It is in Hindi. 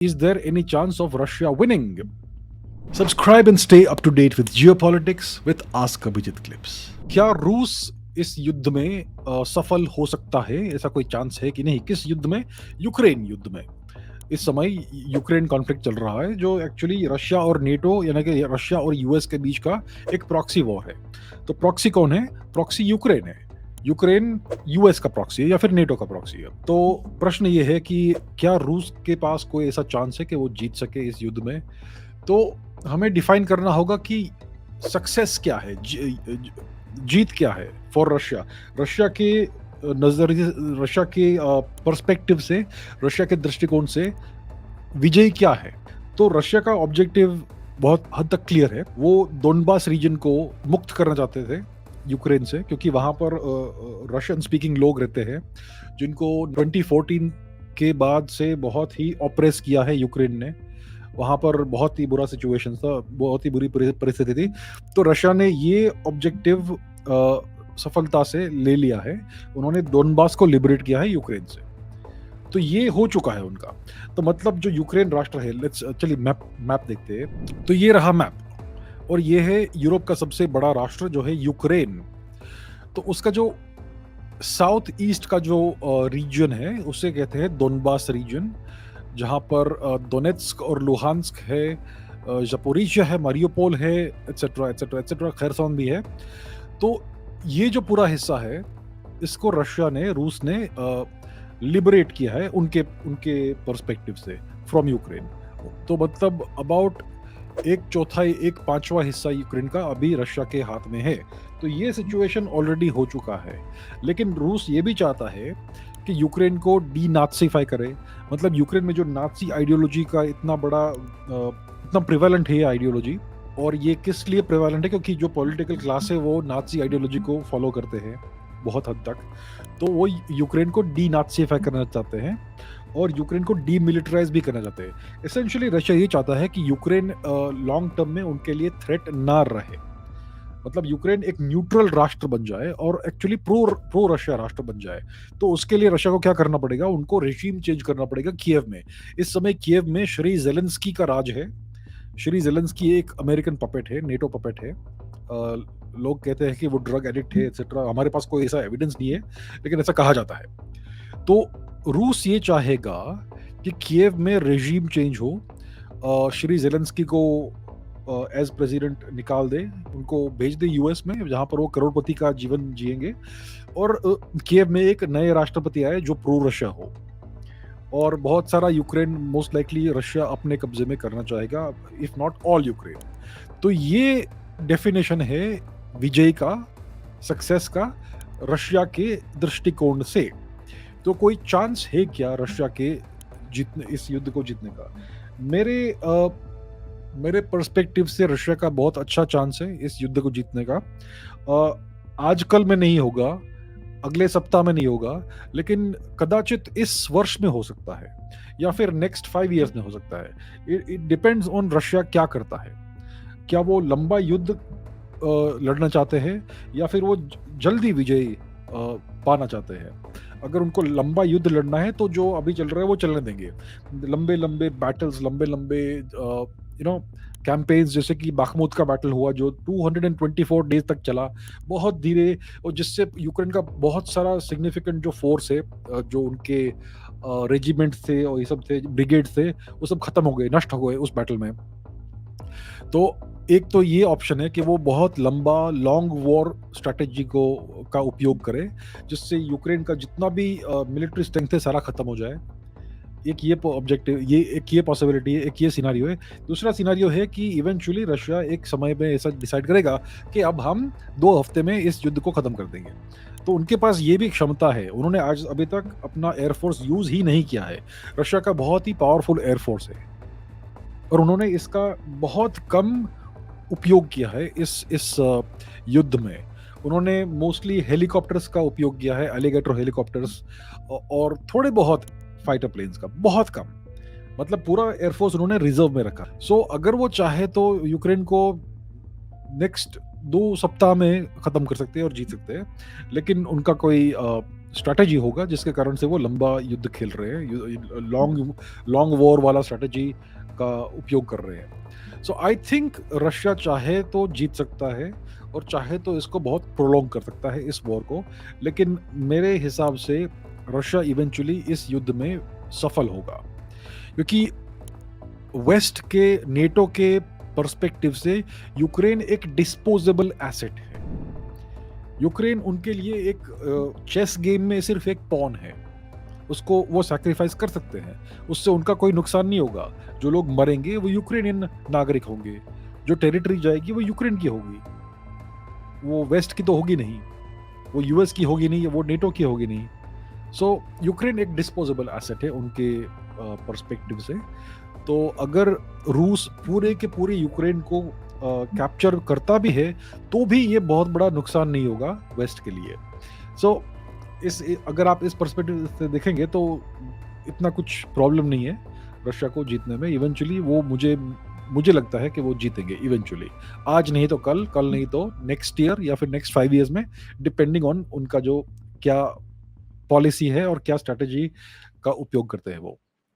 Is there any chance of Russia winning? Subscribe and stay up to date with geopolitics with Ask Abhijit Clips. क्या रूस इस युद्ध में सफल हो सकता है? ऐसा कोई चांस है कि नहीं? किस युद्ध में? यूक्रेन युद्ध में। इस समय यूक्रेन कॉन्फ्लिक्ट चल रहा है, जो एक्चुअली रशिया और नेटो यानी कि रशिया और यूएस के बीच का एक प्रॉक्सी वॉर है। तो प्रॉक्सी कौन है? प्रॉक्सी यूक्रेन है। यूक्रेन यूएस का प्रॉक्सी है या फिर नेटो का प्रॉक्सी है। तो प्रश्न ये है कि क्या रूस के पास कोई ऐसा चांस है कि वो जीत सके इस युद्ध में? तो हमें डिफाइन करना होगा कि सक्सेस क्या है, जीत क्या है फॉर रशिया। रशिया के नजरिए, रशिया के पर्सपेक्टिव से, रशिया के दृष्टिकोण से विजय क्या है? तो रशिया का ऑब्जेक्टिव बहुत हद तक क्लियर है। वो डोनबास रीजन को मुक्त करना चाहते थे यूक्रेन से, क्योंकि वहां पर रशियन स्पीकिंग लोग रहते हैं जिनको 2014 के बाद से बहुत ही ऑपरेस किया है यूक्रेन ने। वहां पर बहुत ही बुरा सिचुएशन था, बहुत ही बुरी परिस्थिति थी। तो रशिया ने ये ऑब्जेक्टिव सफलता से ले लिया है। उन्होंने डोनबास को लिबरेट किया है यूक्रेन से। तो ये हो चुका है उनका। तो मतलब जो यूक्रेन राष्ट्र है, लेट्स चलिए मैप देखते हैं। तो ये रहा मैप, और ये है यूरोप का सबसे बड़ा राष्ट्र जो है यूक्रेन। तो उसका जो साउथ ईस्ट का जो रीजन है उसे कहते हैं डोनबास रीजन, जहां पर दोनेत्स्क और लुहांस्क है, ज़पोरिज़िया है, मारियोपोल है, एटसेट्रा एटसेट्रा एटसेट्रा, खैरसॉन भी है। तो ये जो पूरा हिस्सा है, इसको रशिया ने, रूस ने लिबरेट किया है उनके उनके पर्सपेक्टिव से फ्रॉम यूक्रेन। तो मतलब अबाउट एक चौथाई, एक पांचवा हिस्सा यूक्रेन का अभी रशिया के हाथ में है। तो ये सिचुएशन ऑलरेडी हो चुका है। लेकिन रूस ये भी चाहता है कि यूक्रेन को डीनाज़ीफाई करे। मतलब यूक्रेन में जो नाज़ी आइडियोलॉजी का इतना बड़ा इतना प्रिवेलेंट है ये आइडियोलॉजी, और ये किस लिए प्रिवेलेंट है? क्योंकि जो पॉलिटिकल क्लास है वो नाज़ी आइडियोलॉजी को फॉलो करते हैं बहुत हद तक। तो वो यूक्रेन को डीनाज़ीफाई करना चाहते हैं और यूक्रेन को डीमिलिटराइज भी करना चाहते हैं। एसेंशियली रशिया ये चाहता है कि यूक्रेन लॉन्ग टर्म में उनके लिए थ्रेट ना रहे। मतलब यूक्रेन एक न्यूट्रल राष्ट्र बन जाए और एक्चुअली प्रो रशिया राष्ट्र बन जाए। तो उसके लिए रशिया को क्या करना पड़ेगा? उनको रेजिम चेंज करना पड़ेगा कीव में। इस समय कीव में श्री ज़ेलेंस्की का राज है। श्री ज़ेलेंस्की एक अमेरिकन पपेट है, नेटो पपेट है। लोग कहते हैं कि वो ड्रग एडिक्ट है एटसेट्रा। हमारे पास कोई ऐसा एविडेंस नहीं है, लेकिन ऐसा कहा जाता है। तो रूस ये चाहेगा कि कीव में रेजिम चेंज हो, श्री ज़ेलेंस्की को एज प्रेसिडेंट निकाल दे, उनको भेज दे यूएस में, जहां पर वो करोड़पति का जीवन जिएंगे, और कीव में एक नए राष्ट्रपति आए जो प्रो रशिया हो। और बहुत सारा यूक्रेन मोस्ट लाइकली रशिया अपने कब्जे में करना चाहेगा, इफ नॉट ऑल यूक्रेन। तो ये डेफिनेशन है विजय का, सक्सेस का, रशिया के दृष्टिकोण से। तो कोई चांस है क्या रशिया के जीतने, इस युद्ध को जीतने का? मेरे पर्सपेक्टिव से रशिया का बहुत अच्छा चांस है इस युद्ध को जीतने का। आजकल में नहीं होगा, अगले सप्ताह में नहीं होगा, लेकिन कदाचित इस वर्ष में हो सकता है, या फिर नेक्स्ट 5 इयर्स में हो सकता है। इट डिपेंड्स ऑन रशिया क्या करता है। क्या वो लंबा युद्ध लड़ना चाहते हैं, या फिर वो जल्दी विजय पाना चाहते हैं? अगर उनको लंबा युद्ध लड़ना है तो जो अभी चल रहा है वो चलने देंगे। लंबे लंबे बैटल्स, लंबे लंबे कैंपेन्स, जैसे कि बाखमुत का बैटल हुआ जो 224 डेज तक चला, बहुत धीरे, और जिससे यूक्रेन का बहुत सारा सिग्निफिकेंट जो फोर्स है, जो उनके रेजिमेंट थे और ये सब थे, ब्रिगेड थे, वो सब खत्म हो गए, नष्ट हो गए उस बैटल में। तो एक तो ये ऑप्शन है कि वो बहुत लंबा लॉन्ग वॉर स्ट्रैटेजी का उपयोग करे, जिससे यूक्रेन का जितना भी मिलिट्री स्ट्रेंथ है सारा खत्म हो जाए। एक ये ऑब्जेक्टिव, ये एक ये पॉसिबिलिटी है, एक ये सिनारियो है। दूसरा सिनारियो है कि इवेंचुअली रशिया एक समय में ऐसा डिसाइड करेगा कि अब हम 2 हफ्ते में इस युद्ध को खत्म कर देंगे। तो उनके पास ये भी क्षमता है। उन्होंने आज अभी तक अपना एयरफोर्स यूज ही नहीं किया है। रशिया का बहुत ही पावरफुल एयरफोर्स है, और उन्होंने इसका बहुत कम उपयोग किया है इस युद्ध में। उन्होंने मोस्टली हेलीकॉप्टर्स का उपयोग किया है, एलिगेटर हेलीकॉप्टर्स, और थोड़े बहुत फाइटर प्लेन्स का, बहुत कम। मतलब पूरा एयरफोर्स उन्होंने रिजर्व में रखा। सो अगर वो चाहे तो यूक्रेन को नेक्स्ट 2 सप्ताह में खत्म कर सकते हैं और जीत सकते हैं, लेकिन उनका कोई स्ट्रैटेजी होगा जिसके कारण से वो लंबा युद्ध खेल रहे हैं, लॉन्ग लॉन्ग वॉर वाला स्ट्रैटेजी का उपयोग कर रहे हैं। सो आई थिंक रशिया चाहे तो जीत सकता है और चाहे तो इसको बहुत प्रोलॉन्ग कर सकता है इस वॉर को, लेकिन मेरे हिसाब से रशिया इवेंचुअली इस युद्ध में सफल होगा, क्योंकि वेस्ट के नेटो के पर्सपेक्टिव से यूक्रेन एक डिस्पोजेबल एसेट है। यूक्रेन उनके लिए एक चेस गेम में सिर्फ एक पॉन है, उसको वो सैक्रिफाइस कर सकते हैं, उससे उनका कोई नुकसान नहीं होगा। जो लोग मरेंगे वो यूक्रेनियन नागरिक होंगे, जो टेरिटरी जाएगी वो यूक्रेन की होगी, वो वेस्ट की तो होगी नहीं, वो यूएस की होगी नहीं, वो नेटो की होगी नहीं। सो यूक्रेन एक डिस्पोजेबल एसेट है उनके पर्सपेक्टिव से। तो अगर रूस पूरे के पूरे यूक्रेन को कैप्चर करता भी है तो भी ये बहुत बड़ा नुकसान नहीं होगा वेस्ट के लिए। सो अगर आप इस पर्सपेक्टिव से देखेंगे तो इतना कुछ प्रॉब्लम नहीं है रशिया को जीतने में। इवेंचुअली वो मुझे मुझे लगता है कि वो जीतेंगे इवेंचुअली, आज नहीं तो कल, कल नहीं तो नेक्स्ट ईयर या फिर नेक्स्ट 5 इयर्स में, डिपेंडिंग ऑन उनका जो क्या पॉलिसी है और क्या स्ट्रैटेजी का उपयोग करते हैं वो।